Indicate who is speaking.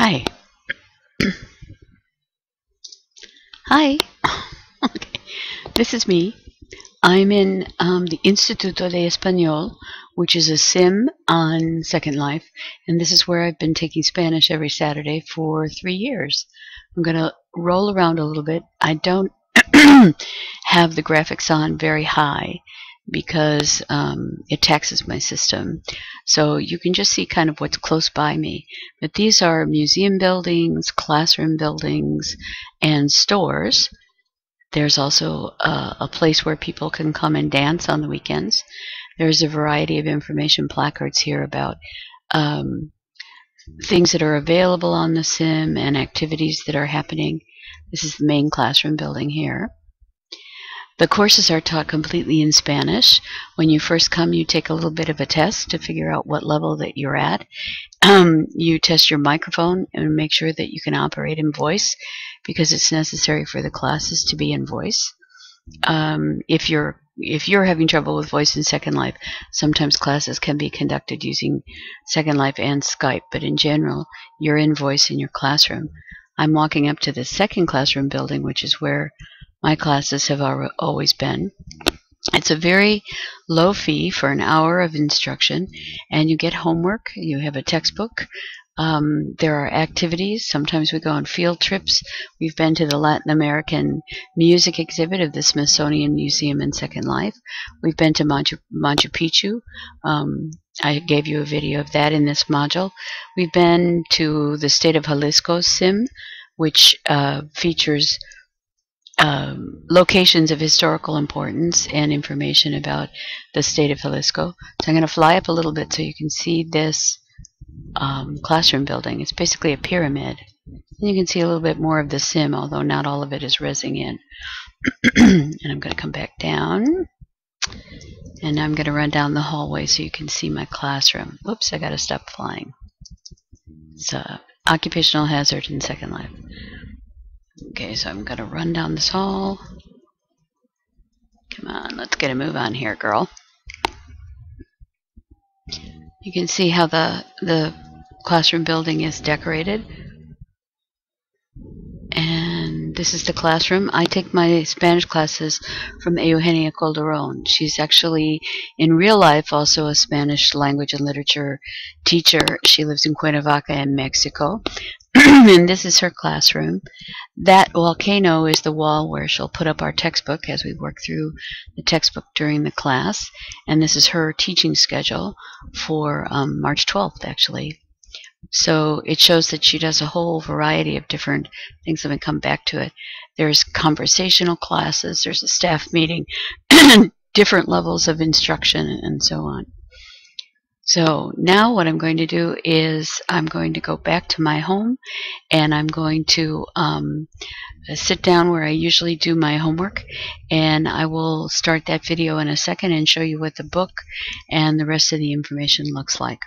Speaker 1: Hi. Hi. Okay. This is me. I'm in the Instituto de Espanol, which is a sim on Second Life, and this is where I've been taking Spanish every Saturday for 3 years. I'm going to roll around a little bit. I don't have the graphics on very high because it taxes my system. So you can just see kind of what's close by me. But these are museum buildings, classroom buildings, and stores. There's also a place where people can come and dance on the weekends. There's a variety of information placards here about things that are available on the sim and activities that are happening. This is the main classroom building here. The courses are taught completely in Spanish. When you first come, you take a little bit of a test to figure out what level that you're at. You test your microphone and make sure that you can operate in voice because it's necessary for the classes to be in voice. If you're having trouble with voice in Second Life, sometimes classes can be conducted using Second Life and Skype, but in general, you're in voice in your classroom. I'm walking up to the second classroom building, which is where my classes have always been. It's a very low fee for an hour of instruction, and you get homework. You have a textbook. There are activities. Sometimes we go on field trips. We've been to the Latin American music exhibit of the Smithsonian Museum in Second Life. We've been to Machu Picchu. I gave you a video of that in this module. We've been to the state of Jalisco sim, which features locations of historical importance and information about the state of Jalisco. So I'm going to fly up a little bit so you can see this classroom building. It's basically a pyramid. And you can see a little bit more of the sim, although not all of it is rezzing in. And I'm going to come back down. And I'm going to run down the hallway so you can see my classroom. Whoops, I got to stop flying. It's occupational hazard in Second Life. Okay, so I'm going to run down this hall. Come on, let's get a move on here, girl. You can see how the classroom building is decorated. And this is the classroom. I take my Spanish classes from Eugenia Calderon. She's actually, in real life, also a Spanish language and literature teacher. She lives in Cuernavaca in Mexico. And this is her classroom. That volcano is the wall where she'll put up our textbook as we work through the textbook during the class. And this is her teaching schedule for March 12th, actually. So it shows that she does a whole variety of different things. Let me come back to it. There's conversational classes, there's a staff meeting, different levels of instruction, and so on. So now what I'm going to do is I'm going to go back to my home, and I'm going to sit down where I usually do my homework, and I will start that video in a second and show you what the book and the rest of the information looks like.